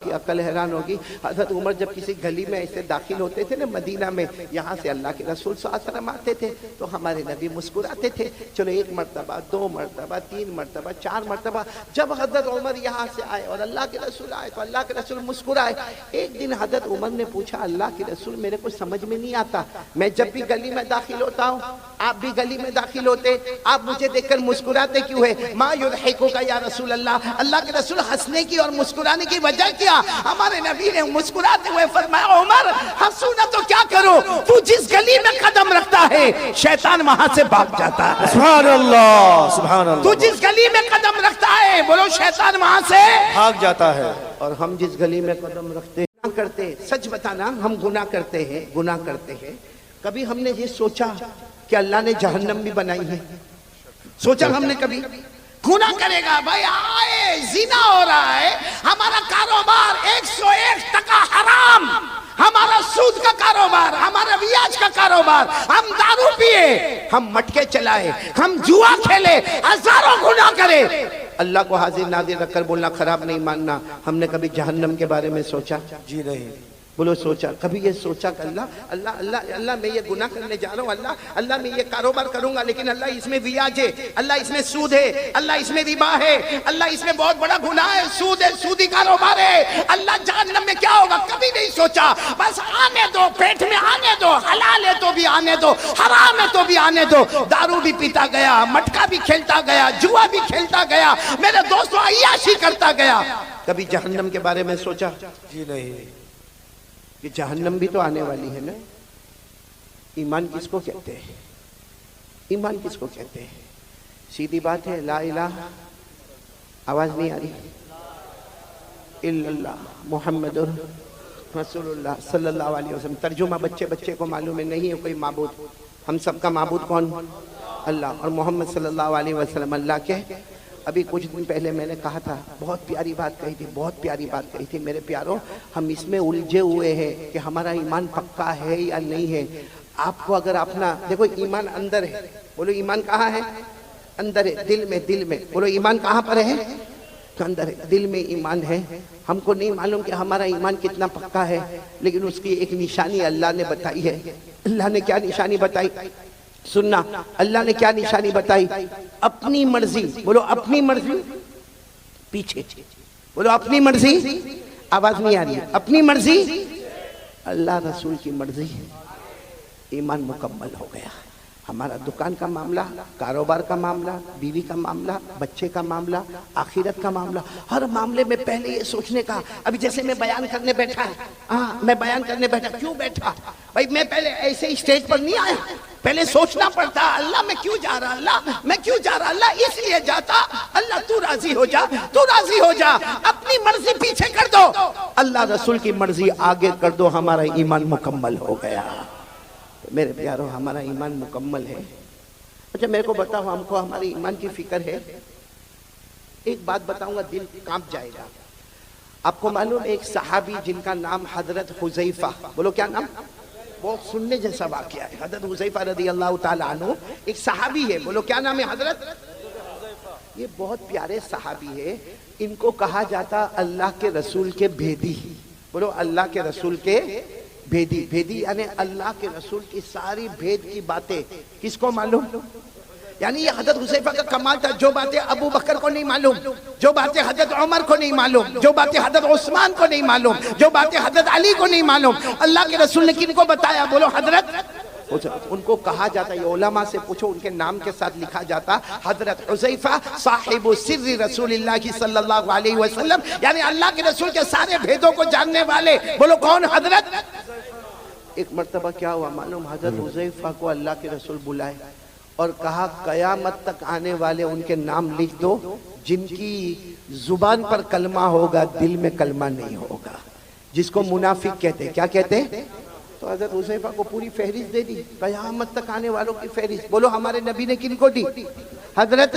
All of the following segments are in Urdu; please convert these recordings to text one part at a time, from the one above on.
کی عقل حیران ہوگی. حضرت عمر جب کسی گلی میں ایسے داخل ہوتے تھے نا مدینہ میں، یہاں سے اللہ کے رسول صلی اللہ علیہ وسلم آتے تھے تو ہمارے نبی مسکراتے تھے. چلو ایک مرتبہ، دو مرتبہ، تین مرتبہ، چار مرتبہ. جب حضرت عمر یہاں سے آئے اور اللہ کے رسول آئے تو اللہ کے رسول مسکرائے. ایک دن حضرت عمر نے پوچھا، اللہ کے رسول میرے کو سمجھ میں نہیں آتا، میں جب بھی گلی میں داخل ہوتا ہوں، آپ بھی گلی میں داخل ہوتے، آپ مجھے دیکھ کر مسکراتے کیوں ہے؟ ما یضحکک یا رسول اللہ. اللہ کے رسول ہنسنے کی اور مسکرانے کی وجہ کیا؟ ہمارے نبی نے مسکراتے ہوئے فرمایا، عمر ہنسو نہ تو کیا کرو، تو جس گلی میں قدم رکھتا ہے شیطان وہاں سے بھاگ جاتا ہے. سبحان اللہ، سبحان اللہ. تو جس گلی میں قدم رکھتا ہے بولو شیطان وہاں سے بھاگ جاتا ہے. اور ہم جس گلی میں قدم رکھتے گناہ کرتے، سچ بتانا ہم گناہ کرتے ہیں. کبھی ہم نے یہ سوچا کہ اللہ نے جہنم بھی بنائی ہے؟ سوچا ہم نے کبھی؟ گناہ کرے گا بھائی، آئے زنا ہو رہا ہے، ہمارا کاروبار 101% حرام، ہمارا سود کا کاروبار، ہمارا بیاج کا کاروبار، ہم دارو پیے، ہم مٹکے چلائے، ہم جوا کھیلے، ہزاروں گناہ کرے. اللہ کو حاضر ناظر رکھ کر بولنا خراب نہیں ماننا. ہم نے کبھی جہنم کے بارے میں سوچا؟ جی نہیں. بولو سوچا؟ کبھی یہ سوچا کہ اللہ میں یہ گناہ کرنے جا رہا ہوں، اللہ میں یہ کاروبار کروں گا، لیکن اللہ اس میں بیاج ہے، اللہ اس میں سود ہے، اللہ اس میں ربا ہے، اللہ اس میں بہت بڑا گناہ ہے، سود ہے، سودی کاروبار ہے، اللہ جہنم میں کیا ہوگا؟ کبھی نہیں سوچا. بس آنے دو، پیٹ میں آنے دو، حلال ہے تو بھی آنے دو، حرام ہے تو بھی آنے دو. دارو بھی پیتا گیا، مٹکا بھی کھیلتا گیا، جوا بھی کھیلتا گیا، میرے دوستوں عیاشی کرتا گیا. کبھی جہنم کے بارے میں سوچا؟ جی نہیں. کہ جہنم بھی تو آنے والی ہے نا. ایمان کس کو کہتے ہیں؟ ایمان کس کو کہتے ہیں؟ سیدھی بات ہے، لا الہ، آواز نہیں آ رہی، الا اللہ محمد رسول اللہ صلی اللہ علیہ وسلم. ترجمہ بچے کو معلوم ہے، نہیں ہے کوئی معبود، ہم سب کا معبود کون؟ اللہ. اور محمد صلی اللہ علیہ وسلم اللہ کے. ابھی کچھ دن پہلے میں نے کہا تھا، بہت پیاری بات کہی تھی. میرے پیاروں، ہم اس میں الجھے ہوئے ہیں کہ ہمارا ایمان پکا ہے یا نہیں ہے. آپ کو اگر اپنا دیکھو، ایمان اندر ہے. بولو ایمان کہاں ہے؟ اندر ہے، دل میں. بولو ایمان کہاں پر ہے؟ اندر ہے، دل میں ایمان ہے. ہم کو نہیں معلوم کہ ہمارا ایمان کتنا پکا ہے، لیکن اس کی ایک نشانی اللہ نے بتائی ہے. اللہ نے کیا نشانی بتائی؟ سننا، اللہ نے کیا نشانی بتائی؟ اپنی مرضی. بولو اپنی مرضی. پیچھے بولو اپنی مرضی. آواز نہیں آ رہی ہے. اپنی مرضی، اللہ رسول کی مرضی. ایمان مکمل ہو گیا. ہمارا دکان کا معاملہ، کاروبار کا معاملہ، بیوی کا معاملہ، بچے کا معاملہ، آخرت کا معاملہ، ہر معاملے میں پہلے یہ سوچنے کا. ابھی جیسے میں بیان کرنے بیٹھا، کیوں بیٹھا بھائی؟ میں پہلے ایسے اسٹیج پر نہیں آیا، پہلے سوچنا پڑتا، اللہ میں کیوں جا رہا، اللہ اس لیے جاتا. اللہ تو راضی ہو جا، اپنی مرضی پیچھے کر دو، اللہ رسول کی مرضی آگے کر دو. ہمارا ایمان مکمل ہو گیا. میرے پیاروں، ہمارا ایمان مکمل ہے. اچھا میرے کو بتاؤ، ہم کو ہمارے ایمان کی فکر ہے؟ ایک بات بتاؤں گا، دل کانپ جائے گا. آپ کو معلوم ایک صحابی جن کا نام حضرت حذیفہ، بولو کیا نام؟ بہت سننے جیسا واقعہ ہے. حضرت حذیفہ رضی اللہ تعالیٰ عنہ ایک صحابی ہے. بولو کیا نام ہے؟ حضرت. یہ بہت پیارے صحابی ہے. ان کو کہا جاتا اللہ کے رسول کے بھیدی. بولو اللہ کے رسول کے بھیدی یعنی اللہ کے رسول کی ساری بھید کی باتیں کس کو معلوم؟ یعنی یہ حضرت حذیفہ کا کمال تھا. جو باتیں ابو بکر کو نہیں معلوم، جو باتیں حضرت عمر کو نہیں معلوم، جو باتیں حضرت عثمان کو نہیں معلوم، جو باتیں حضرت علی کو نہیں معلوم، اللہ کے رسول نے کن کو بتایا؟ بولو حضرت. ان کو کہا جاتا، یہ علماء سے پوچھو، ان کے نام کے ساتھ لکھا جاتا حضرت حذیفہ صاحب سر رسول اللہ صلی اللہ علیہ وسلم، یعنی اللہ کے رسول کے سارے بھیدوں کو جاننے والے. بولو کون؟ حضرت. ایک مرتبہ کیا ہوا معلوم؟ حضرت حذیفہ کو اللہ کے رسول بلائے اور کہا قیامت تک آنے والے ان کے نام لکھ دو جن کی زبان پر کلمہ ہوگا، دل میں کلمہ نہیں ہوگا، جس کو منافق کہتے. کیا کہتے؟ تو حضرت حذیفہ کو پوری فہرست دے دی، قیامت تک آنے والوں کی فہرست. بولو ہمارے نبی نے کن کو دی؟ حضرت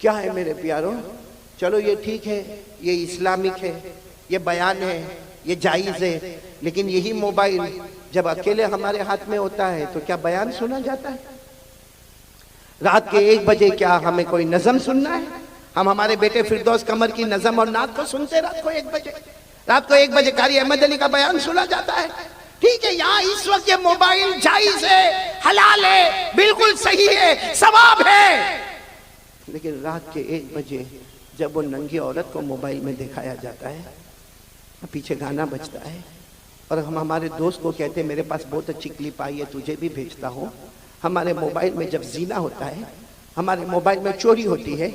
کیا ہے میرے پیاروں؟ چلو یہ ٹھیک ہے، یہ اسلامک ہے، یہ بیان ہے، یہ جائز ہے، لیکن یہی موبائل جب اکیلے ہمارے ہاتھ میں ہوتا ہے تو کیا بیان سنا جاتا ہے؟ رات کے 1 بجے کیا ہمیں کوئی نظم سننا ہے؟ ہم ہمارے بیٹے فردوس قمر کی نظم اور نعت کو سنتے رات کو 1 بجے؟ رات کو 1 بجے قاری احمد علی کا بیان سنا جاتا ہے؟ ٹھیک ہے، یہاں اس وقت یہ موبائل جائز ہے، حلال ہے، بالکل صحیح ہے، ثواب ہے، لیکن رات کے 1 بجے جب وہ ننگی عورت کو موبائل میں دکھایا جاتا ہے، پیچھے گانا بجتا ہے، اور ہم ہمارے دوست کو کہتے ہیں میرے پاس بہت اچھی کلپ آئی ہے، تجھے بھی بھیجتا ہوں۔ ہمارے موبائل میں جب زنا ہوتا ہے، ہمارے موبائل میں چوری ہوتی ہے،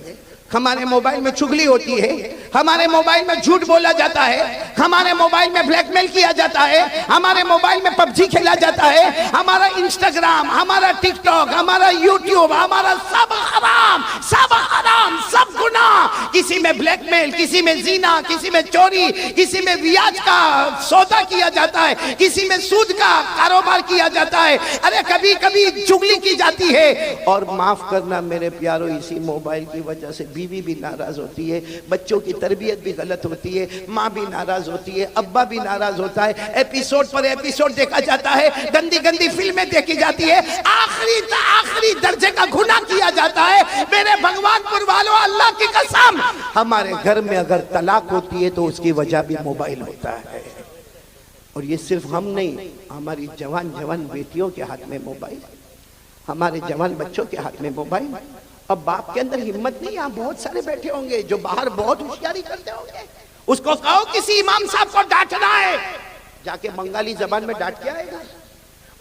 ہمارے موبائل میں چغلی ہوتی ہے، ہمارے موبائل میں جھوٹ بولا جاتا ہے، ہمارے موبائل میں بلیک میل کیا جاتا ہے، ہمارے موبائل میں پب جی کھیلا جاتا ہے، ہمارا انسٹاگرام، ہمارا ٹک ٹاک، ہمارا یوٹیوب، ہمارا سب حرام، سب حرام، سب گناہ، کسی میں بلیک میل، کسی میں زنا، کسی میں چوری، کسی میں بیاج کا سودا کیا جاتا ہے، کسی میں سود کا کاروبار کیا جاتا ہے، ارے کبھی کبھی چغلی کی جاتی ہے۔ اور معاف کرنا میرے پیارو، اسی موبائل کی وجہ سے بیوی بھی ناراض ہوتی ہے، بچوں کی تربیت بھی غلط ہوتی ہے، ماں بھی ناراض ہوتی ہے، ابا بھی ناراض ہوتا ہے، ایپیسوڈ پر ایپیسوڈ دیکھا جاتا ہے، گندی گندی فلمیں دیکھی جاتی ہے، آخری درجے کا گناہ کیا جاتا ہے۔ میرے بھگوان پور والوں، اللہ کی قسم، ہمارے گھر میں اگر طلاق ہوتی ہے تو اس کی وجہ بھی موبائل ہوتا ہے۔ اور یہ صرف ہم نہیں، ہماری جوان بیٹیوں کے ہاتھ میں موبائل، ہمارے جوان بچوں کے ہاتھ میں موبائل۔ اب باپ کے اندر ہمت نہیں، یہاں بہت سارے بیٹھے ہوں گے جو باہر بہت ہوشیاری کرتے ہوں گے، اس کو کہو کسی امام صاحب کو ڈانٹنا ہے، جا کے بنگالی زبان میں ڈانٹ کے آئے گا۔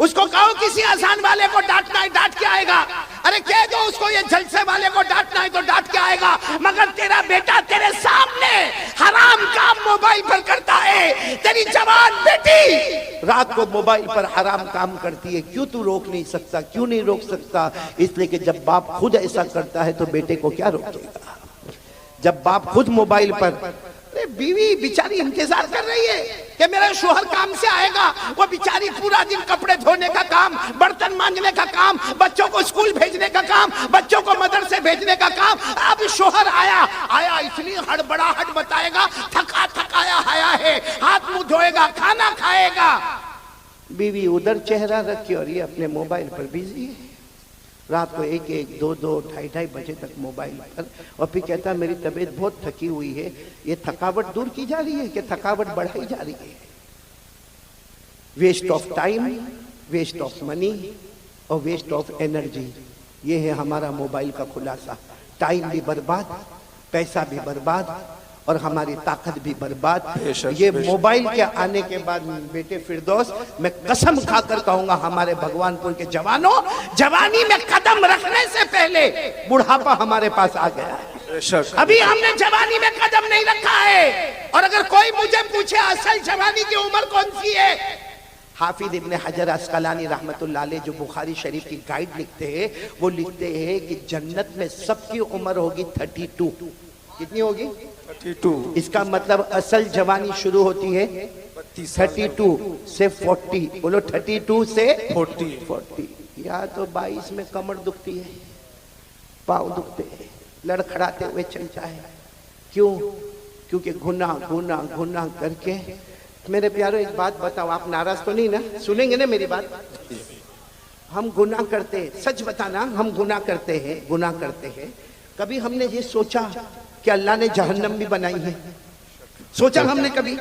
اس کو کہو کسی آسان والے کو ڈانٹنا ہے، ڈانٹ کے آئے گا۔ ارے کہہ دو اس کو یہ جلسے والے کو ڈانٹنا ہے تو ڈانٹ کے آئے گا، مگر تیرا بیٹا تیرے سامنے حرام کام موبائل پر کرتا ہے، تیری جوان بیٹی رات کو موبائل پر حرام کام کرتی ہے، کیوں تو روک نہیں سکتا؟ کیوں نہیں روک سکتا؟ اس لیے کہ جب باپ خود ایسا کرتا ہے تو بیٹے کو کیا روکے گا؟ جب باپ خود موبائل پر، بیوی بیچاری انتظار کر رہی ہے کہ میرا شوہر کام سے آئے گا، وہ بیچاری پورا دن کپڑے دھونے کا کام، برتن مانجنے کا کام، بچوں کو اسکول بھیجنے کا کام، بچوں کو مدرسے بھیجنے کا کام۔ اب شوہر آیا اتنی ہڑبڑاہٹ بتائے گا، تھکا تھکایا آیا ہے، ہاتھ منہ دھوئے گا، کھانا کھائے گا، بیوی ادھر چہرہ رکھی اور یہ اپنے موبائل پر بیزی ہے، رات کو 1-1, 2-2, 2:30 بجے تک موبائل پر، اور پھر کہتا ہے میری طبیعت بہت تھکی ہوئی ہے۔ یہ تھکاوٹ دور کی جا رہی ہے کہ تھکاوٹ بڑھائی جا رہی ہے؟ Waste of time, waste of money اور ویسٹ آف انرجی، یہ ہے ہمارا موبائل کا خلاصہ۔ ٹائم بھی برباد، پیسہ بھی برباد، اور ہماری طاقت بھی برباد۔ یہ موبائل کے آنے کے بعد بیٹے فردوس، میں قسم کھا کر کہوں گا ہمارے بھگوان پور کے جوانوں، جوانی میں قدم رکھنے سے پہلے بڑھاپا ہمارے پاس آ گیا ہے۔ ابھی ہم نے جوانی میں قدم نہیں رکھا ہے، اور اگر کوئی مجھے پوچھے اصل جوانی کی عمر کون سی ہے، حافظ ابن حجر عسقلانی رحمت اللہ علیہ جو بخاری شریف کی گائیڈ لکھتے ہیں، وہ لکھتے ہیں کہ جنت میں سب کی عمر ہوگی 32۔ کتنی ہوگی؟ 32۔ اس کا مطلب اصل جوانی شروع ہوتی ہے 32 سے 40۔ بولو 32 سے 40۔ یا تو 22 میں کمر دکھتی ہے، پاؤں دکھتے ہیں، لڑکھڑاتے ہوئے چلتا ہے۔ کیوں؟ کیونکہ گناہ کر کے۔ میرے پیارو ایک بات بتاؤ، آپ ناراض تو نہیں نا؟ سنیں گے نا میری بات؟ ہم گناہ کرتے ہیں، سچ بتانا، ہم گناہ کرتے ہیں۔ کبھی ہم نے یہ سوچا کہ اللہ نے جہنم بھی بنائی ہے؟ سوچا ہم نے کبھی؟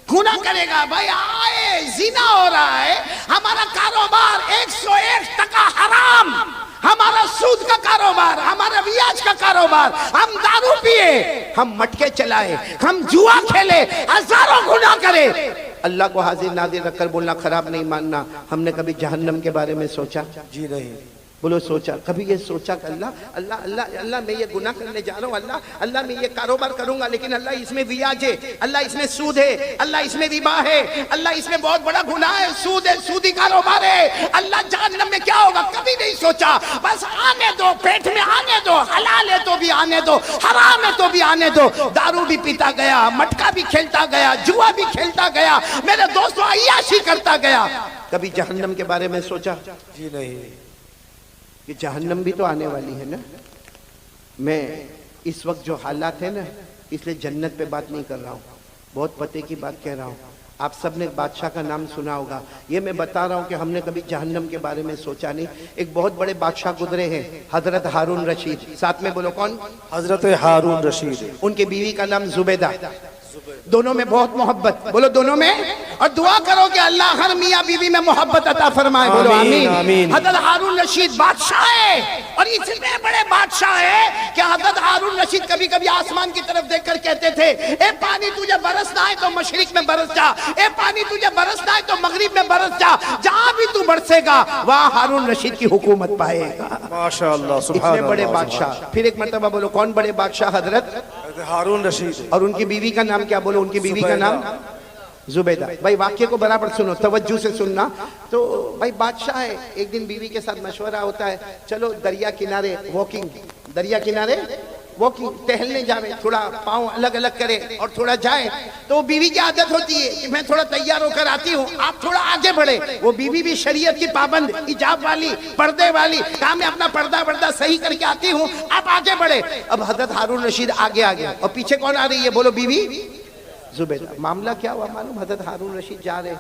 گناہ کرے گا بھائی، آئے زنا ہو رہا ہے، ہمارا کاروبار 101% حرام، ہمارا سود کا کاروبار، ہمارا بیاج کا کاروبار، ہم دارو پیے، ہم مٹکے چلائے، ہم جوا کھیلے، ہزاروں گناہ کرے، اللہ کو حاضر ناظر رکھ کر بولنا خراب نہیں ماننا۔ ہم نے کبھی جہنم کے بارے میں سوچا؟ جی نہیں۔ بولو سوچا؟ کبھی یہ سوچا کہ اللہ میں یہ گناہ کرنے جا رہا ہوں، اللہ میں یہ کاروبار کروں گا، لیکن اللہ اس میں بیاج ہے، اللہ اس میں سود ہے، اللہ اس میں ربا ہے، اللہ اس میں بہت بڑا گناہ ہے، سود ہے، سودی کاروبار ہے، اللہ جہنم میں کیا ہوگا؟ کبھی نہیں سوچا۔ بس آنے دو، پیٹ میں آنے دو، حلال ہے تو بھی آنے دو، حرام ہے تو بھی آنے دو۔ دارو بھی پیتا گیا، مٹکا بھی کھیلتا گیا، جوا بھی کھیلتا گیا، میرے دوستوں عیاشی کرتا گیا۔ کبھی جہنم کے بارے میں سوچا؟ جی نہیں۔ کہ جہنم بھی تو آنے والی ہے نا۔ میں اس وقت جو حالات ہیں نا، اس لیے جنت پہ بات نہیں کر رہا ہوں، بہت پتے کی بات کہہ رہا ہوں۔ آپ سب نے بادشاہ کا نام سنا ہوگا، یہ میں بتا رہا ہوں کہ ہم نے کبھی جہنم کے بارے میں سوچا نہیں۔ ایک بہت بڑے بادشاہ گزرے ہیں، حضرت ہارون رشید، ساتھ میں بولو کون؟ حضرت ہارون رشید۔ ان کی بیوی کا نام زبیدہ، دونوں میں بہت محبت، بولو دونوں میں، اور دعا کرو کہ اللہ ہر میاں بیوی میں محبت عطا فرمائے، بولو آمین، آمین۔ آمین۔ حضرت ہارون رشید بادشاہ ہے، اور اتنے بڑے بادشاہ ہے کہ حضرت ہارون رشید کبھی کبھی آسمان کی طرف دیکھ کر کہتے تھے، اے پانی تجھے برسنا ہے تو مشرق میں برس جا، اے پانی تجھے برسنا ہے تو مغرب میں برس جا، جہاں بھی تو برسے گا وہاں ہارون رشید کی حکومت پائے گا۔ ماشاءاللہ، سبحان اتنے بڑے اللہ، بادشاہ۔ پھر ایک مرتبہ بولو کون بڑے بادشاہ؟ حضرت ہارون رشید۔ اور ان کی بیوی کا نام کیا؟ بولو ان کی بیوی کا نام زبیدہ۔ بھائی واقعے کو برابر سنو، توجہ سے سننا۔ تو بھائی بادشاہ ہے، ایک دن بیوی کے ساتھ مشورہ ہوتا ہے، چلو دریا کنارے واکنگ، دریا کنارے واکنگ، ٹہلنے جاوے، تھوڑا پاؤں الگ الگ کرے اور تھوڑا جائے۔ تو بیوی کی عادت ہوتی ہے کہ میں تھوڑا تیار ہو کر آتی ہوں، آپ تھوڑا آگے بڑھے۔ وہ بیوی بھی شریعت کی پابند، حجاب والی، پردے والی، کہا میں اپنا پردہ صحیح کر کے آتی ہوں، آپ آگے بڑھے۔ اب حضرت ہارون رشید آگے آ گیا، اور پیچھے کون آ رہی ہے؟ بولو بیوی زبیدہ۔ معاملہ کیا ہوا معلوم؟ حضرت ہارون رشید جا رہے،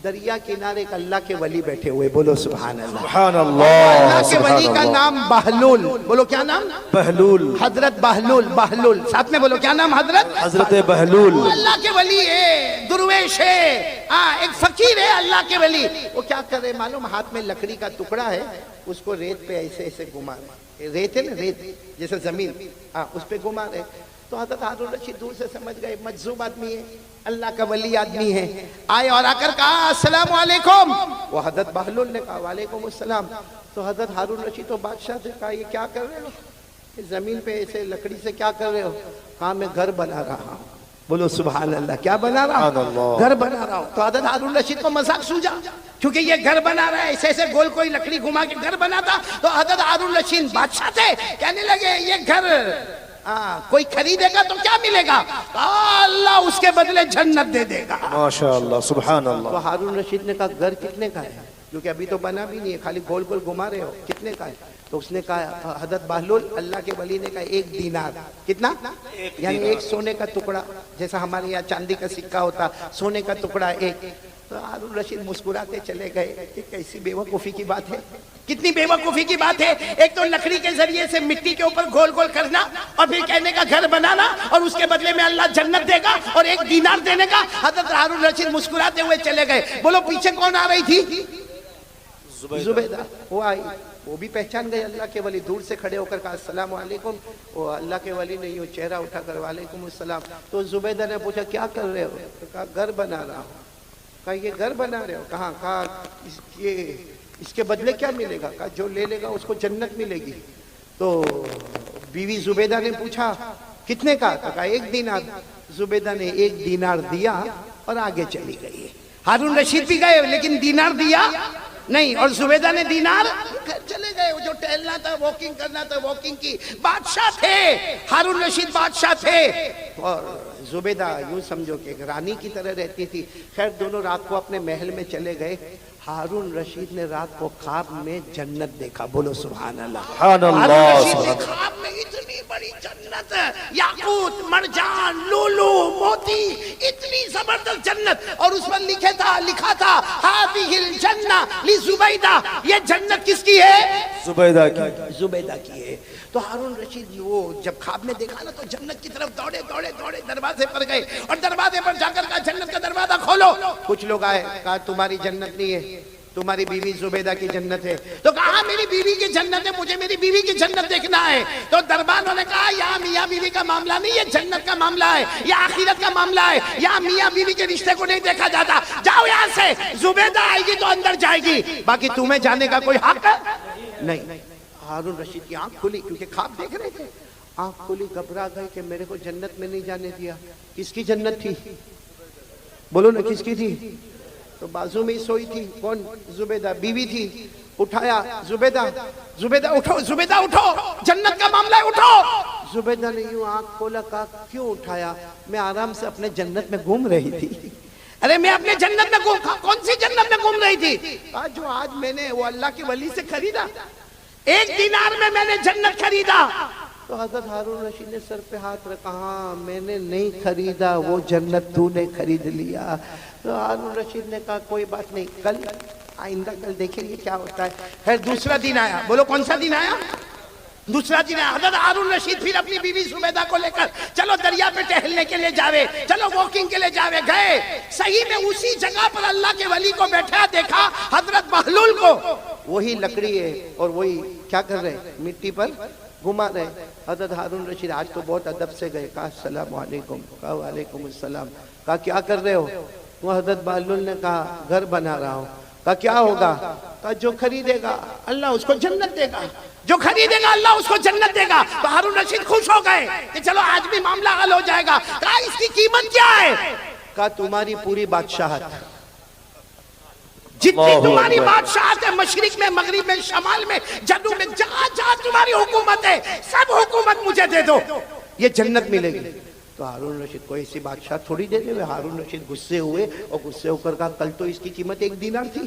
دریا کنارے ایک اللہ کے ولی بیٹھے ہوئے، بولو سبحان اللہ۔ سبحان اللہ، اللہ کے سبحان ولی کا اللہ۔ نام بہلول، بولو کیا نام؟ بہلول، حضرت بہلول، ساتھ میں بولو کیا نام؟ حضرت بہلول۔ وہ اللہ کے ولی ہے، درویش ہے، ایک فقیر ہے اللہ کے ولی۔ وہ کیا کر رہے معلوم؟ ہاتھ میں لکڑی کا ٹکڑا ہے، اس کو ریت پہ ایسے ایسے گھما رہے، ریت ہے نا، ریت جیسے زمین، اس پہ گھما رہے۔ تو حضرت ہارون رشید دور سے سمجھ گئے مجذوب آدمی ہے، اللہ کا ولی آدمی ہے، آئے اور آ کر کہا السلام علیکم۔ وہ حضرت بہلول نے کہا وعلیکم السلام۔ تو حضرت ہارون رشید تو بادشاہ سے کہا یہ کیا کر رہے ہو؟ زمین پہ ایسے لکڑی سے کیا کر رہے ہو؟ کہا میں گھر بنا رہا ہوں، بولو سبحان اللہ۔ کیا بنا رہا ہوں؟ گھر بنا رہا ہوں۔ تو حضرت ہارون رشید کو مذاق سوجا، کیونکہ یہ گھر بنا رہا ہے، ایسے ایسے گول کوئی لکڑی گھما کے گھر بناتا۔ تو حضرت ہارون رشید بادشاہ تھے، کہنے لگے یہ گھر کوئی خریدے گا تو کیا ملے گا؟ اللہ اس کے بدلے جنت دے دے گا۔ ماشاءاللہ، سبحان اللہ۔ تو ہارون رشید نے کہا گھر کتنے کا ہے؟ کیونکہ ابھی تو بنا بھی نہیں ہے، خالی گول گول گھما رہے ہو، کتنے کا ہے؟ تو اس نے کہا، حضرت بہلول اللہ کے ولی نے کہا 1 دینار۔ کتنا؟ یعنی 1 سونے کا ٹکڑا، جیسا ہمارے یہاں چاندی کا سکہ ہوتا، سونے کا ٹکڑا 1۔ تو ہارون رشید مسکراتے چلے گئے کہ کیسی بے وقوفی کی بات ہے، کتنی بے وقوفی کی بات ہے۔ ایک تو لکڑی کے ذریعے سے مٹی کے اوپر گول گول کرنا، اور پھر کہنے کا گھر بنانا، اور اس کے بدلے میں اللہ جنت دے گا، اور 1 دینار دینے کا۔ حضرت ہارون رشید مسکراتے ہوئے چلے گئے۔ بولو پیچھے کون آ رہی تھی؟ زبیدہ۔ وہ آئی، وہ بھی پہچان گئے اللہ کے ولی، دور سے کھڑے ہو کر کہا السلام علیکم۔ وہ اللہ کے ولی نے یوں چہرہ اٹھا کر وعلیکم السلام۔ تو زبیدہ نے پوچھا کیا کر رہے ہو؟ کہا گھر بنا رہا ہوں۔ کہا یہ گھر بنا رہے ہو؟ کہاں؟ کہا اس کے بدلے کیا ملے گا؟ کہا جو لے لے گا اس کو جنت ملے گی۔ تو بیوی زبیدہ نے پوچھا کتنے کا؟ کہا 1 دینار۔ زبیدہ نے 1 دینار دیا اور آگے چلی گئی۔ ہارون رشید بھی گئے لیکن دینار دیا نہیں، اور زبیدہ نے دینار چلے گئے۔ جو ٹہلنا تھا، واکنگ کرنا تھا، واکنگ کی۔ بادشاہ تھے ہارون رشید، بادشاہ تھے، اور زبیدہ یوں سمجھو کہ ایک رانی کی طرح رہتی تھی۔ خیر دونوں رات کو اپنے محل میں چلے گئے۔ ہارون رشید نے رات کو خواب میں جنت دیکھا، بولو سبحان اللہ۔ سبحان اللہ، ہارون رشید سبحان نے خواب میں اتنی بڑی جنت، یاقوت، مرجان، لولو، موتی، اتنی زبردست جنت، اور اس پر لکھا تھا ہذہ الجنہ لزبیدہ، یہ جنت کس کی ہے؟ زبیدہ کی۔ زبیدہ کی ہے۔ تو ہارون رشید وہ جب خواب میں دیکھا نا، تو جنت کی طرف دوڑے دروازے پر گئے، اور دروازے پر جا کر کہا جنت کا دروازہ کھولو۔ کچھ لوگ آئے، کہا تمہاری جنت نہیں ہے، تمہاری بیوی زبیدہ کی جنت ہے۔ تو کہا میری بیوی کی جنت ہے، مجھے میری بیوی کی جنت دیکھنا ہے۔ تو دربانوں نے کہا یہاں میاں بیوی کا معاملہ نہیں، یہ جنت کا معاملہ ہے، یہ آخرت کا معاملہ ہے، یہاں میاں بیوی کے رشتے کو نہیں دیکھا جاتا، جاؤ یہاں سے، زبیدہ آئے گی تو اندر جائے گی، باقی تمہیں جانے کا کوئی حق نہیں۔ ہارون رشید کی آنکھ کھلی، کیونکہ خواب دیکھ رہے تھے، آنکھ کھلی، گھبرا گئے کہ میرے کو جنت میں نہیں جانے دیا۔ کس کی جنت تھی؟ بولو نا کس کی تھی؟ تو بازو میں ہی سوئی تھی، کون؟ زبیدہ بیوی تھی۔ اٹھایا، زبیدہ اٹھو، زبیدہ اٹھو، جنت کا معاملہ ہے، اٹھو۔ زبیدہ نے یوں آنکھ کھولا، کہا کیوں اٹھایا؟ میں آرام سے اپنے جنت میں گھوم رہی تھی۔ ارے میں اپنے جنت میں کون سی جنت میں گھوم رہی تھی؟ جو آج میں نے وہ اللہ کے ولی سے خریدا، 1 دینار میں نے جنت خریدا، تو حضرت ہارون رشید نے سر پہ ہاتھ رکھا، ہاں میں نے نہیں خریدا، وہ جنت تو نے خرید لیا۔ تو ہارون رشید نے کہا کوئی بات نہیں، کل آئندہ کل دیکھیں گے کیا ہوتا ہے۔ پھر دوسرا دن آیا، بولو کون سا دن آیا؟ دوسرا دن آیا۔ حضرت ہارون رشید پھر اپنی بیوی زبیدہ کو لے کر چلو دریا پہ ٹہلنے کے لیے جاوے، چلو واکنگ کے لیے جاوے، گئے۔ صحیح میں اسی جگہ پر اللہ کے ولی کو بیٹھا دیکھا، حضرت بہلول کو، وہی لکڑی ہے اور وہی کیا کر رہے، مٹی پر گھما رہے۔ حضرت ہارون رشید آج تو بہت ادب سے گئے، کہا السلام علیکم، کہا وعلیکم السلام، کہا کیا کر رہے ہو؟ وہ حضرت بہلول نے کہا گھر بنا رہا ہوں۔ کہا کیا ہوگا؟ کہا جو خریدے گا اللہ اس کو جنت دے گا، جو خریدے گا اللہ اس کو جنت دے گا۔ تو ہارون رشید خوش ہو گئے کہ چلو آج بھی معاملہ حل ہو جائے گا۔ کہا اس کی قیمت کیا ہے؟ کہا تمہاری پوری بادشاہت، جتنی تمہاری بادشاہت ہے، مشرق میں، مغرب میں، شمال میں، جنوب میں، جہاں جہاں تمہاری حکومت ہے سب حکومت مجھے دے دو، یہ جنت ملے گی۔ تو ہارون رشید کو ایسی بادشاہ تھوڑی دے دے۔ ہارون رشید غصے ہوئے اور غصے ہو کر کہا کل تو اس کی قیمت 1 دینار تھی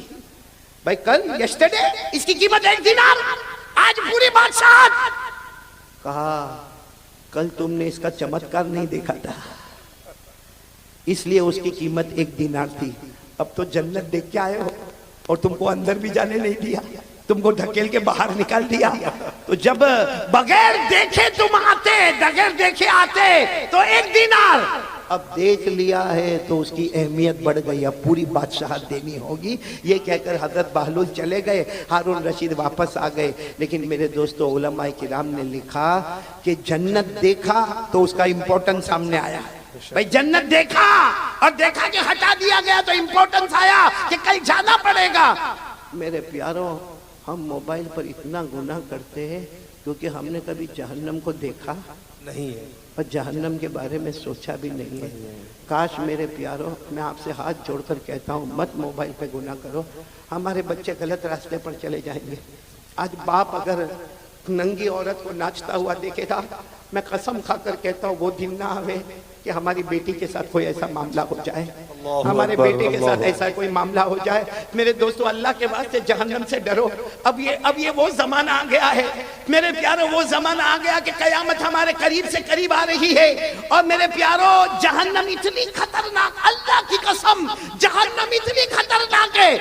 بھائی، کل یسٹرڈے اس کی قیمت 1 دینار، آج پوری بادشاہت۔ کہا کل تم نے اس کا چمتکار نہیں دیکھا تھا، اس لیے اس کی قیمت 1 دینار تھی، اب تو جنت دیکھ کے آئے ہو اور تم کو اندر بھی جانے نہیں دیا، تم کو دھکیل کے باہر نکال دیا۔ تو جب بغیر دیکھے تم آتے، بغیر دیکھے آتے تو 1 دینار، اب دیکھ لیا ہے تو اس کی اہمیت بڑھ گئی، اب پوری بادشاہت دینی ہوگی۔ یہ کہہ کر حضرت بہلول چلے گئے، ہارون رشید واپس آ گئے۔ لیکن میرے دوستو، علماء کرام نے لکھا کہ جنت دیکھا تو اس کا امپورٹنس سامنے آیا۔ بھئی جنت دیکھا اور دیکھا کہ ہٹا دیا گیا تو امپورٹنس آیا کہ کل جانا پڑے گا۔ میرے پیاروں، ہم موبائل پر اتنا گناہ کرتے ہیں کیونکہ ہم نے کبھی جہنم کو دیکھا نہیں ہے اور جہنم کے بارے میں سوچا بھی نہیں ہے۔ کاش میرے پیاروں، میں آپ سے ہاتھ جوڑ کر کہتا ہوں مت موبائل پہ گناہ کرو، ہمارے بچے غلط راستے پر چلے جائیں گے۔ آج باپ اگر ننگی عورت کو ناچتا ہوا دیکھے گا، میں قسم کھا کر کہتا ہوں وہ دن نہ آوے کہ ہماری بیٹی کے ساتھ کوئی ایسا معاملہ ہو جائے، ہمارے بیٹے کے ساتھ ایسا کوئی معاملہ ہو جائے۔ میرے دوستو، اللہ کے واسطے جہنم سے ڈرو۔ اب یہ وہ زمانہ آ گیا ہے میرے پیاروں، وہ زمانہ آ گیا کہ قیامت ہمارے قریب سے قریب آ رہی ہے۔ اور میرے پیاروں، جہنم اتنی خطرناک، اللہ کی قسم جہنم اتنی خطرناک ہے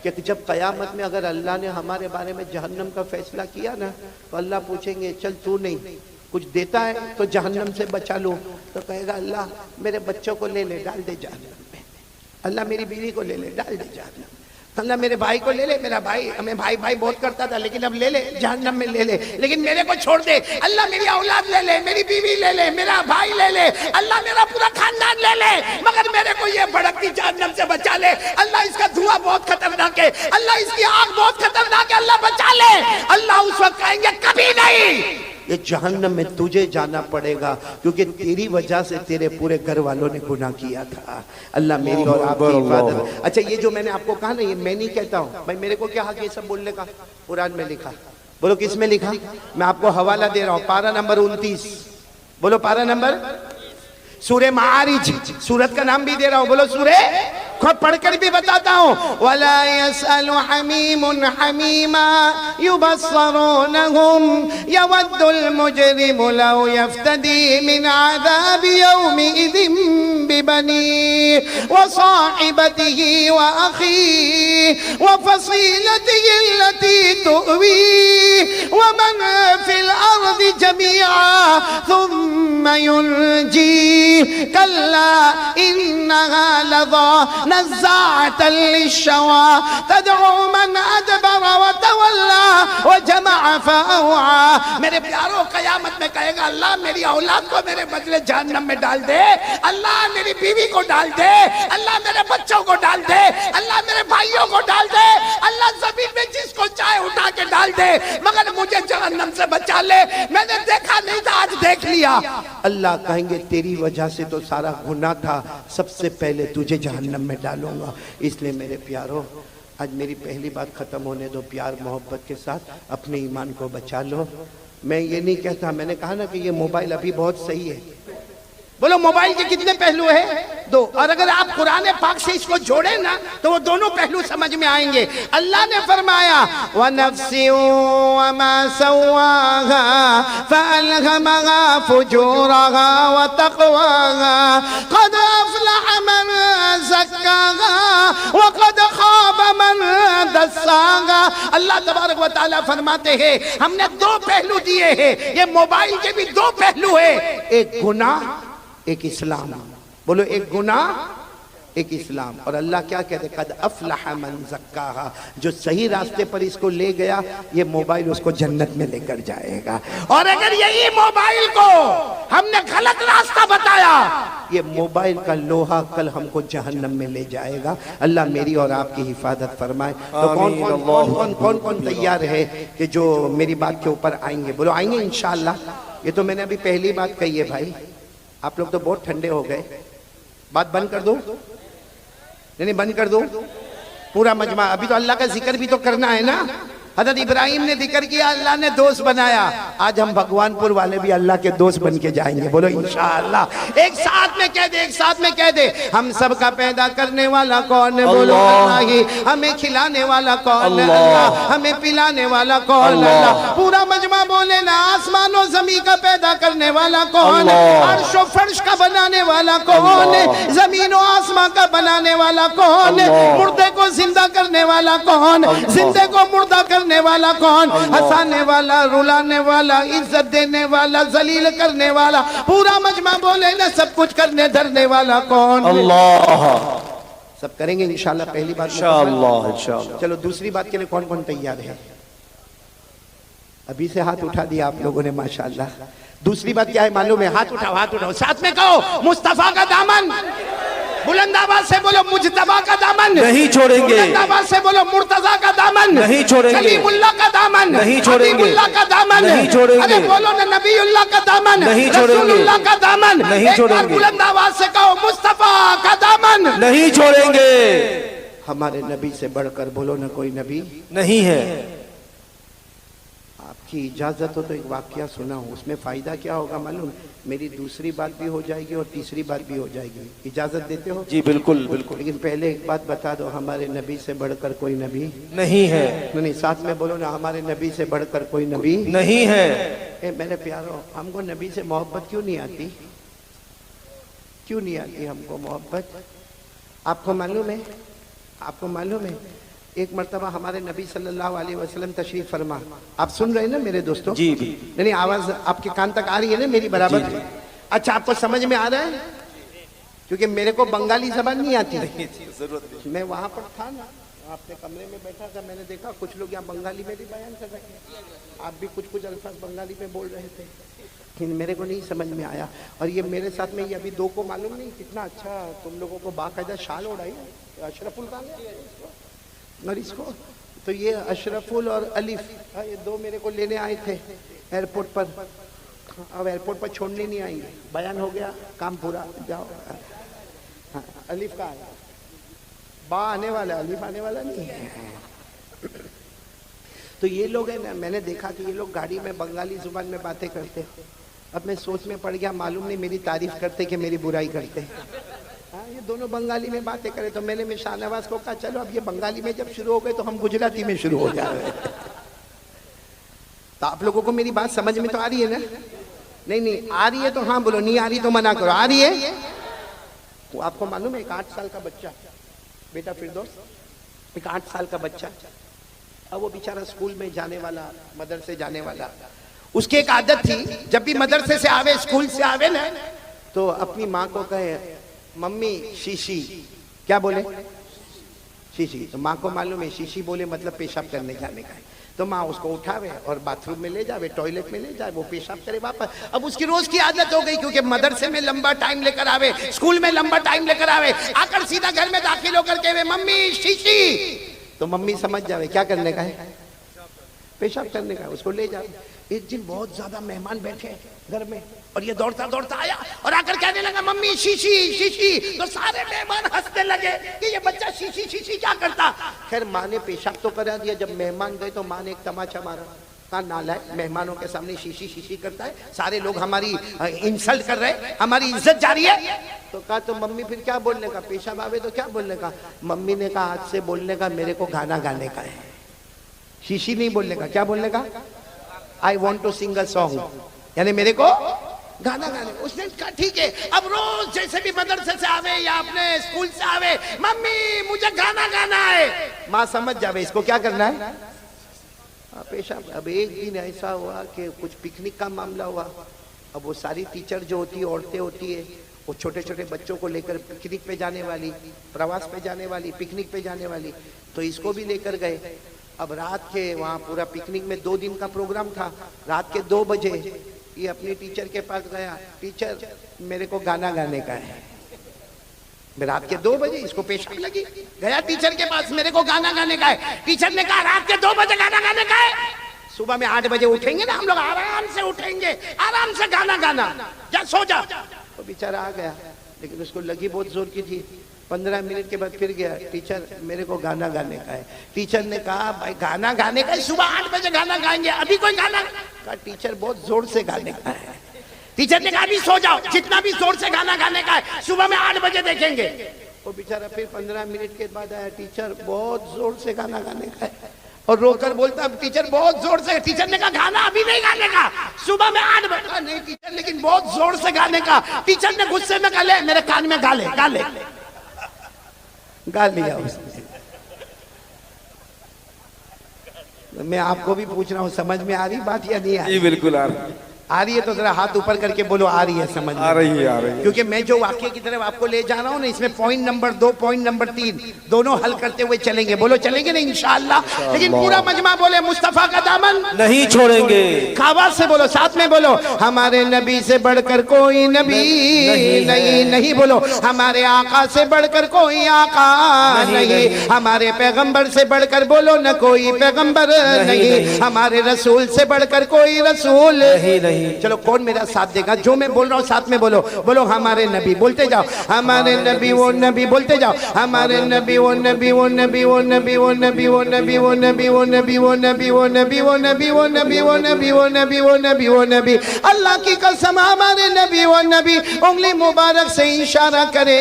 کہ جب قیامت میں اگر اللہ نے ہمارے بارے میں جہنم کا فیصلہ کیا نا تو اللہ پوچھیں گے چل تو نہیں کچھ دیتا ہے تو جہنم سے بچا لو، تو کہے گا اللہ میرے بچوں کو لے لے ڈال دے جہنم میں، اللہ میری بیوی کو لے لے ڈال دے جہنم، اللہ میرے بھائی کو لے لے، میرا بھائی ہمیں بھائی بھائی بہت کرتا تھا لیکن اب لے لے جہنم میں لے لے، لیکن میرے کو چھوڑ دے، اللہ میری اولاد لے لے، میری بیوی لے لے، میرا بھائی لے لے، اللہ میرا پورا خاندان لے لے، مگر میرے کو یہ بھڑکتی جہنم سے بچا لے، اللہ اس کا دھواں بہت خطرناک ہے، اللہ اس کی آگ بہت خطرناک ہے، اللہ بچا لے۔ اللہ اس وقت کہیں گے کبھی نہیں، یہ جہنم میں تجھے جانا پڑے گا کیونکہ تیری وجہ سے تیرے پورے گھر والوں نے گناہ کیا تھا۔ اللہ میری اور آپ کی حفاظت۔ اچھا، یہ جو میں نے آپ کو کہا نا، یہ میں نہیں کہتا ہوں بھائی، میرے کو کیا حق یہ سب بولنے کا؟ قرآن میں لکھا۔ بولو کس میں لکھا؟ میں آپ کو حوالہ دے رہا ہوں، پارہ نمبر 29، بولو پارہ نمبر، سورہ معارج، سورت کا نام بھی دے رہا ہوں، بولو سورہ، خود پڑھ کر بھی بتاتا ہوں۔ وَلَا يَسْأَلُ حَمِيمٌ حَمِيمًا يُبَصَّرُونَهُمْ يَوَدُّ الْمُجْرِمُ لَوْ يَفْتَدِي مِنْ عَذَابِ يَوْمِئِذٍ بِبَنِيهِ وَصَاحِبَتِهِ وَأَخِيهِ وَفَصِيلَتِهِ الَّتِي تُؤْوِيهِ وَمَنْ فِي الْأَرْضِ جَمِيعًا ثُمَّ يُنْجِيهِ كَلَّا إِنَّهَا لَظَىٰ نزاعة للشوى تدعو من ادبر وتولى وجمع فاوعى۔ میرے پیاروں، قیامت میں کہے گا اللہ میری اولاد کو میرے بدلے جہنم میں ڈال دے، اللہ میری بیوی کو ڈال دے، اللہ میرے بچوں کو ڈال دے، اللہ میرے بھائیوں کو ڈال دے، اللہ زمین میں جس کو چاہے اٹھا کے ڈال دے، مگر مجھے جہنم سے بچا لے، میں نے دیکھا نہیں تھا آج دیکھ لیا۔ اللہ کہیں گے تیری وجہ سے تو سارا گناہ تھا، سب سے پہلے تجھے جہنم میں ڈالوں گا۔ اس لیے میرے پیاروں، آج میری پہلی بات ختم ہونے دو، پیار محبت کے ساتھ اپنے ایمان کو بچا لو۔ میں یہ نہیں کہتا، میں نے کہا نا کہ یہ موبائل ابھی بہت صحیح ہے، بولو موبائل کے کتنے پہلو ہیں؟ دو. اور اگر آپ قرآن پاک سے اس کو جوڑیں نا تو وہ دونوں پہلو سمجھ میں آئیں گے. اللہ نے فرمایا وَنَفْسٍ وَمَا سَوَّاهَا فَأَلْهَمَهَا فُجُورَهَا وَتَقْوَاهَا قَدْ أَفْلَحَ مَنْ زَكَّاهَا وَقَدْ خَابَ مَنْ دَسَّاهَا. اللہ تبارک و تعالیٰ فرماتے ہیں ہم نے دو پہلو دیے ہیں. یہ موبائل کے بھی دو پہلو ہیں, ایک گناہ ایک اسلام. بولو ایک گناہ ایک اسلام. اور اللہ کیا کہتے ہیں قد افلح من زکاہا, جو صحیح راستے پر اس کو لے گیا یہ موبائل اس کو جنت میں لے کر جائے گا. اور اگر یہی موبائل کو ہم نے غلط راستہ بتایا یہ موبائل کا لوہا کل ہم کو جہنم میں لے جائے گا. اللہ میری اور آپ کی حفاظت فرمائے. تو کون تیار ہے کہ جو میری بات کے اوپر آئیں گے؟ بولو آئیں گے انشاءاللہ. یہ تو میں نے ابھی پہلی بات کہی ہے بھائی, آپ لوگ تو بہت ٹھنڈے ہو گئے. بات بند کر دو, نہیں بند کر دو پورا مجمع. ابھی تو اللہ کا ذکر بھی تو کرنا ہے نا. حضرت ابراہیم نے ذکر کیا, اللہ نے دوست بنایا. آج ہم بھگوان پور والے بھی اللہ کے دوست بن کے جائیں گے. بولو انشاءاللہ. ایک ساتھ میں کہہ دے, ایک ساتھ میں کہہ دے, ہم سب کا پیدا کرنے والا کون ہے؟ بولو اللہ ہی. ہمیں کھلانے والا کون ہے؟ اللہ. ہمیں پلانے والا کون ہے؟ اللہ. پورا مجمع بولے نا, آسمان و زمین کا پیدا کرنے والا کون ہے؟ عرش و فرش کا بنانے والا کون ہے؟ زمین و آسمان کا بنانے والا کون ہے؟ مردے کو زندہ کرنے والا کون؟ زندے کو مردہ کرنے والا کون؟ ہنسانے والا, رلانے والا, عزت دینے والا, ذلیل کرنے والا. پورا مجمع بولے نا سب کچھ کرنے دھرنے والا کون؟ اللہ. سب کریں گے انشاءاللہ. پہلی بات انشاءاللہ. چلو دوسری بات کے لیے کون کون تیار ہے؟ ابھی سے ہاتھ اٹھا دیا آپ لوگوں نے ماشاءاللہ. دوسری بات کیا ہے معلوم ہے؟ ہاتھ اٹھاؤ, ہاتھ اٹھاؤ, ساتھ میں کہو مصطفیٰ کا دامن. بلند آواز سے بولو مجتبیٰ کا دامن نہیں چھوڑیں گے. بلند آواز سے بولو مرتضیٰ کا دامن نہیں چھوڑیں گے. کلیم اللہ کا دامن نہیں چھوڑیں حبیب گے. اللہ کا دامن نہیں چھوڑیں گے. ارے بولو نا نبی اللہ کا دامن نہیں چھوڑیں رسول گے. اللہ کا دامن. نہیں ایک چھوڑیں بار گے. بلند آواز سے کہو مصطفیٰ کا دامن نہیں چھوڑیں گے. ہمارے نبی سے بڑھ کر بولو نا کوئی نبی نہیں ہے. آپ کی اجازت ہو تو ایک واقعہ سنا ہوں, اس میں فائدہ کیا ہوگا معلوم؟ میری دوسری بات بھی ہو جائے گی اور تیسری بات بھی ہو جائے گی. اجازت دیتے ہو؟ جی بالکل بالکل. لیکن پہلے ایک بات بتا دو, ہمارے نبی سے بڑھ کر کوئی نبی نہیں ہے. نہیں, ساتھ میں بولو نا ہمارے نبی سے بڑھ کر کوئی نبی نہیں ہے. اے میرے پیارو, ہم کو نبی سے محبت کیوں نہیں آتی؟ کیوں نہیں آتی ہم کو محبت؟ آپ کو معلوم ہے, آپ کو معلوم ہے ایک مرتبہ ہمارے نبی صلی اللہ علیہ وسلم تشریف فرما. آپ سن رہے ہیں نا میرے دوستو؟ جی بھی. نہیں آواز آپ کے کان تک آ رہی ہے نا میری برابر؟ اچھا آپ کو سمجھ میں آ رہا ہے؟ کیونکہ میرے کو بنگالی زبان نہیں آتی. میں وہاں پر تھا نا, اپنے کمرے میں بیٹھا تھا, میں نے دیکھا کچھ لوگ یہاں بنگالی میں بھی بیان کر رہے ہیں. آپ بھی کچھ الفاظ بنگالی میں بول رہے تھے, لیکن میرے کو نہیں سمجھ میں آیا. اور یہ میرے ساتھ میں یہ ابھی دو کو معلوم نہیں کتنا اچھا تم لوگوں کو باقاعدہ شال اوڑائی ہے. اشرف الخان اور اس کو تو یہ اشرف ال اور الف, یہ دو میرے کو لینے آئے تھے ایئرپورٹ پر. اب ایئرپورٹ پر چھوڑنے نہیں آئیں گے, بیان ہو گیا, کام پورا, جاؤ. الف کا آیا, با آنے والا, الف آنے والا نہیں ہے. تو یہ لوگ ہیں نا, میں نے دیکھا کہ یہ لوگ گاڑی میں بنگالی زبان میں باتیں کرتے. اب میں سوچ میں پڑ گیا, معلوم نہیں میری تعریف کرتے کہ میری برائی کرتے. یہ دونوں بنگالی میں باتیں کرے تو میں نے شاہ نواز کو کہا چلو اب یہ بنگالی میں جب شروع ہو گئے تو ہم گجراتی میں شروع ہو جا رہے ہیں. تو آپ لوگوں کو میری بات سمجھ میں تو آ رہی ہے نا؟ نہیں آ رہی ہے تو ہاں بولو, نہیں آ رہی تو منع کرو. آ رہی ہے؟ تو آپ کو معلوم ہے ایک 8 سال کا بچہ, بیٹا فردوس, ایک 8 سال کا بچہ, اب وہ بیچارہ اسکول میں جانے والا, مدرسے جانے والا. اس کی ایک عادت تھی جب بھی مدرسے سے آوے, اسکول سے آوے نا, تو اپنی ماں کو کہے ممی شیشی. کیا بولے؟ شیشی. تو ماں کو معلوم ہے شیشی بولے مطلب پیشاب کرنے جانے کا ہے. تو ماں اس کو اٹھاوے اور باتھ روم میں لے جاوے, ٹوائلٹ میں لے جائے, وہ پیشاب کرے واپس. اب اس کی روز کی عادت ہو گئی کیونکہ مدرسے میں لمبا ٹائم لے کر آوے, اسکول میں لمبا ٹائم لے کر آوے, آ کر سیدھا گھر میں داخل ہو کر کے ممی شیشی. تو ممی سمجھ جاوے کیا کرنے کا ہے, پیشاب کرنے کا, اس کو لے جاوے. ایک دن بہت زیادہ مہمان بیٹھے گھر میں اور یہ دوڑتا دوڑتا آیا اور آ کر کہنے لگا ممی شیشی شیشی. تو سارے مہمان ہنسنے لگے کہ یہ بچہ شیشی شیشی کیا کرتا. خیر ماں نے پیشاب تو کرا دیا. جب مہمان گئے تو ماں نے ایک تماچا مارا. کتنا نالائق، مہمانوں کے سامنے شیشی شیشی کرتا ہے، سارے لوگ ہماری انسلٹ کر رہے، ہماری عزت جا رہی ہے. تو کہا تو ممی پھر کیا بولنے کا، پیشاب آوے تو کیا بولنے کا؟ ممی نے کہا آج سے بولنے کا میرے کو گانا گانے کا ہے، شیشی نہیں بولنے کا. کیا بولنے کا؟ I want to sing a song، یعنی میرے کو گانا گانے. اس نے کہا ٹھیک ہے. اب روز جیسے بھی مدرسے سے آوے یا اپنے اسکول سے آوے، ممی مجھے گانا گانا ہے. ماں سمجھ جاوے اس کو کیا کرنا ہے، پیشاب. اب ایک دن ایسا ہوا کہ کچھ پکنک کا معاملہ ہوا. اب وہ ساری ٹیچر جو ہوتی ہے، عورتیں ہوتی ہے، وہ چھوٹے چھوٹے بچوں کو لے کر پکنک پہ جانے والی، پرواس پہ جانے والی، پکنک پہ جانے والی، تو اس کو بھی لے کر گئے. اب رات کے وہاں پورا پکنک میں 2 دن کا پروگرام تھا. رات کے 2 بجے یہ اپنی ٹیچر کے پاس گیا، ٹیچر میرے کو گانا گانے کا ہے. رات کے 2 بجے اس کو پیشاب لگی، گیا ٹیچر کے پاس، میرے کو گانا گانے کا ہے. ٹیچر نے کہا رات کے 2 بجے گانا گانے کا ہے، صبح میں 8 بجے اٹھیں گے نا ہم لوگ، آرام سے اٹھیں گے، آرام سے گانا گانا، جا سو جا. تو بیچارہ آ گیا، لیکن اس کو لگی بہت زور کی تھی. 15 منٹ کے بعد پھر گیا، ٹیچر میرے کو گانا گانے کا ہے. ٹیچر نے کہا بھائی گانا گانے کا ہے، صبح 8 بجے گانا گائیں گے، ابھی کوئی گانا؟ کہا ٹیچر بہت زور سے گانے کا ہے. ٹیچر نے کہا ابھی سو جاؤ، جتنا بھی زور سے گانا گانے کا ہے صبح میں 8 بجے دیکھیں گے. وہ بیچارہ پھر 15 منٹ کے بعد آیا، ٹیچر بہت زور سے گانا گانے کا ہے، اور رو کر بولتا ٹیچر بہت زور سے. ٹیچر نے کہا گانا ابھی نہیں گانے کا، صبح میں 8 بجے. نہیں ٹیچر لیکن بہت زور سے گانے کا. ٹیچر نے غصے میں کہا لے میرے کان میں گا لے، گا لے. گا لیا اس نے. میں آپ کو بھی پوچھ رہا ہوں، سمجھ میں آ رہی بات یا نہیں آ رہی؟ بالکل آ رہی آ رہی ہے تو ذرا ہاتھ اوپر کر کے بولو آ رہی ہے سمجھ میں. آ رہی ہے، آ رہی ہے. کیونکہ میں جو واقعے کی طرف آپ کو لے جا رہا ہوں نا، اس میں پوائنٹ نمبر 2 پوائنٹ نمبر 3 دونوں حل کرتے ہوئے چلیں گے. بولو چلیں گے نا انشاءاللہ. لیکن پورا مجمع بولے مصطفیٰ کا دامن نہیں چھوڑیں گے. آواز سے بولو، ساتھ میں بولو ہمارے نبی سے بڑھ کر کوئی نبی نہیں. نہیں بولو ہمارے آقا سے بڑھ کر کوئی آقا نہیں. ہمارے پیغمبر سے بڑھ کر بولو نہ کوئی پیغمبر نہیں. ہمارے رسول سے بڑھ کر کوئی رسول نہیں. چلو کون میرا ساتھ دے گا؟ جو میں بول رہا ہوں ساتھ میں بولو. بولو ہمارے نبی، بولتے جاؤ ہمارے نبی وہ نبی، بولتے جاؤ ہمارے نبی وہ نبی وہ نبی وہ نبی وہ نبی وہ نبی وہ نبی وہ نبی وہ نبی وہ نبی وہ نبی وہ نبی وہ نبی وہ نبی وہ نبی وہ نبی. اللہ کی قسم ہمارے نبی وہ نبی انگلی مبارک سے اشارہ کرے،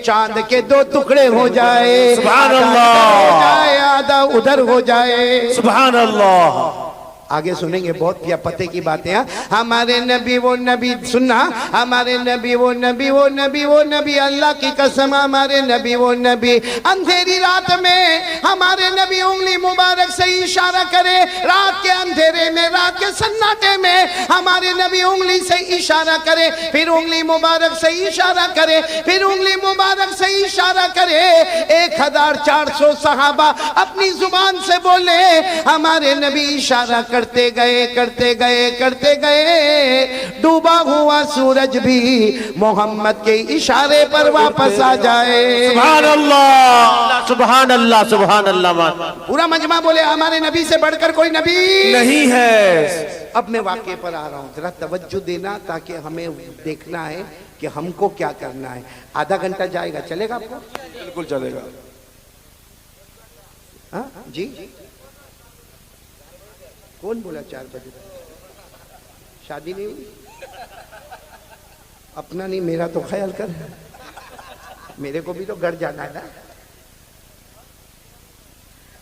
چاند کے 2 ٹکڑے ہو جائے، سبحان اللہ، ہو جائے آدھا ادھر ہو جائے. سبحان اللہ. آگے سنیں گے بہت کیا پتے کی باتیں ہیں. ہمارے نبی وہ نبی، سننا، ہمارے نبی وہ نبی وہ نبی وہ نبی، اللہ کی قسم ہمارے نبی وہ نبی اندھیری رات میں ہمارے نبی انگلی مبارک سے اشارہ کرے. رات کے اندھیرے میں، رات کے سناٹے میں ہمارے نبی انگلی سے اشارہ کرے، پھر انگلی مبارک سے اشارہ کرے، پھر انگلی مبارک سے اشارہ کرے. 1400 صحابہ اپنی زبان سے بولے، ہمارے نبی اشارہ کرتے گئے کرتے گئے کرتے گئے، ڈوبا ہوا سورج بھی محمد کے اشارے پر واپس آ جائے. سبحان اللہ، سبحان اللہ، سبحان اللہ. پورا مجمع بولے ہمارے نبی سے بڑھ کر کوئی نبی نہیں ہے. اب میں واقعے پر آ رہا ہوں، ذرا توجہ دینا تاکہ ہمیں دیکھنا ہے کہ ہم کو کیا کرنا ہے. آدھا گھنٹہ جائے گا، چلے گا آپ کو؟ بالکل چلے گا. ہاں جی، کون بولا 4 بجے؟ شادی نہیں ہوئی؟ اپنا نہیں میرا تو خیال کر، میرے کو بھی تو گھر جانا ہے نا.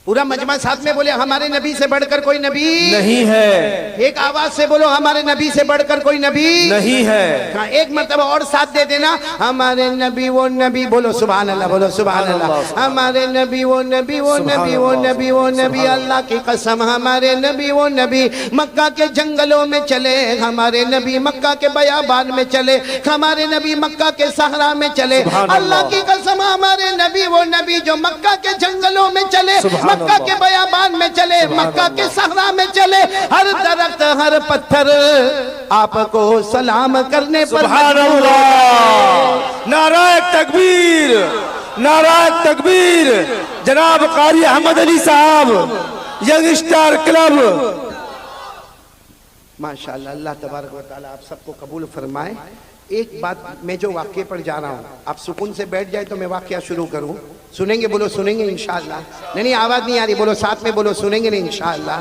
پورا مجمع ساتھ میں بولے ہمارے نبی سے بڑھ کر کوئی نبی نہیں ہے. ایک آواز سے بولو ہمارے نبی سے بڑھ کر کوئی نبی نہیں ہے. ہاں ایک مرتبہ اور ساتھ دے دینا، ہمارے نبی وہ نبی. بولو سبحان اللہ، بولو سبحان اللہ. ہمارے نبی وہ نبی وہ نبی وہ نبی وہ نبی، اللہ کی قسم ہمارے نبی وہ نبی مکہ کے جنگلوں میں چلے، ہمارے نبی مکہ کے بیابان میں چلے، ہمارے نبی مکہ کے صحرا میں چلے. اللہ کی قسم ہمارے نبی وہ نبی جو مکہ کے جنگلوں میں چلے، مکہ کے بیابان میں چلے، مکہ کے صحرا میں چلے، ہر درخت ہر پتھر آپ کو سلام کرنے پر. سبحان اللہ. نعرہ تکبیر، نعرہ تکبیر. جناب قاری احمد علی صاحب، ینگ اسٹار کلب. ماشاءاللہ، اللہ تبارک و تعالیٰ آپ سب کو قبول فرمائے. ایک بات، میں جو واقعے پر جا رہا ہوں، آپ سکون سے بیٹھ جائے تو میں واقعہ شروع کروں. سنیں گے؟ بولو سنیں گے انشاءاللہ. نہیں آواز نہیں آ رہی، بولو ساتھ میں بولو سنیں گے نہیں انشاءاللہ.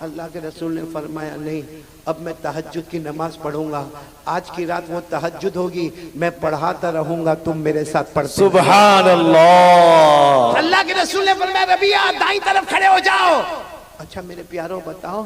اللہ کے رسول نے فرمایا نہیں، اب میں تہجد کی نماز پڑھوں گا، آج کی رات وہ تہجد ہوگی، میں پڑھاتا رہوں گا، تم میرے ساتھ پڑھتے سبحان اللہ. اللہ کے رسول نے فرمایا ربیعہ دائیں طرف کھڑے ہو جاؤ. اچھا میرے پیاروں بتاؤ،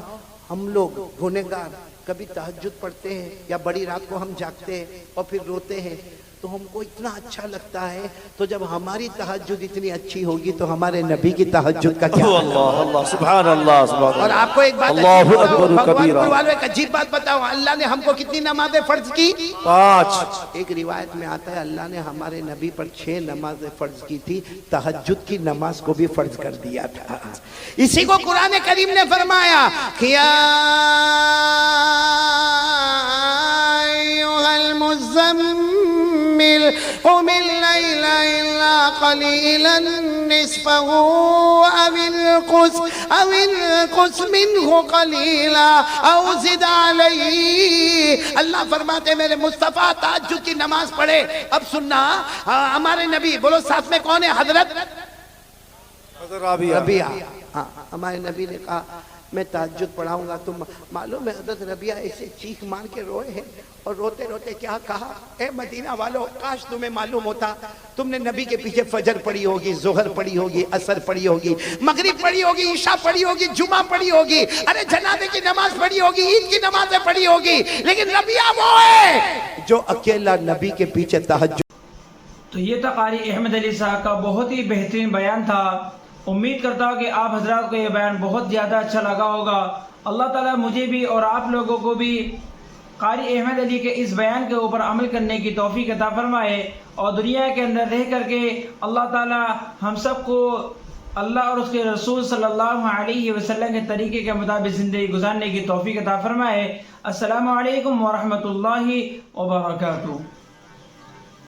ہم لوگ گنہگار کبھی تہجد پڑھتے ہیں یا بڑی رات کو ہم جاگتے ہیں اور پھر روتے ہیں تو ہم کو اتنا اچھا لگتا ہے، تو جب ہماری تہجد اتنی اچھی ہوگی تو ہمارے نبی کی تہجد کا کیا؟ اللہ اللہ سبحان اللہ سبحان اور آپ کو ایک بات اللہ اکبر کبیرہ. والوں ایک عجیب بات بتاؤ، اللہ نے ہم کو کتنی نمازیں فرض کی؟ 5. ایک روایت میں آتا ہے اللہ نے ہمارے نبی پر 6 نمازیں فرض کی تھی، تہجد کی نماز کو بھی فرض کر دیا تھا. اسی کو قرآن کریم نے فرمایا یا ایھا المزمل قم اللیل الا قلیلا نصفه او انقص منه قلیلا او زد علیہ. اللہ فرماتے ہیں میرے مصطفیٰ تہجد کی نماز پڑھے. اب سننا، ہمارے نبی بولو ساتھ میں کون ہے؟ حضرت ربیعہ. ہاں ہمارے نبی نے کہا میں تہجد پڑھاؤں گا. تم معلوم ہے حضرت ربیعہ ایسے چیخ مار کے روئے ہیں اور روتے روتے کیا کہا؟ اے مدینہ والو، کاش تمہیں معلوم ہوتا، تم نے نبی کے پیچھے فجر پڑھی ہوگی، ظہر پڑھی ہوگی، عصر پڑھی ہوگی، مغرب پڑھی ہوگی، عشاء پڑھی ہوگی، جمعہ پڑھی ہوگی، ارے جنازے کی نماز پڑھی ہوگی، عید کی نمازیں پڑھی ہوگی، لیکن ربیعہ وہ ہے جو اکیلا نبی کے پیچھے تہجد. تو یہ تھا قاری احمد علی صاحب کا بہت ہی بہترین بیان تھا. امید کرتا ہوں کہ آپ حضرات کو یہ بیان بہت زیادہ اچھا لگا ہوگا. اللہ تعالیٰ مجھے بھی اور آپ لوگوں کو بھی قاری احمد علی کے اس بیان کے اوپر عمل کرنے کی توفیق عطا فرمائے، اور دنیا کے اندر رہ کر کے اللہ تعالیٰ ہم سب کو اللہ اور اس کے رسول صلی اللہ علیہ وسلم کے طریقے کے مطابق زندگی گزارنے کی توفیق عطا فرمائے. السلام علیکم ورحمۃ اللہ وبرکاتہ.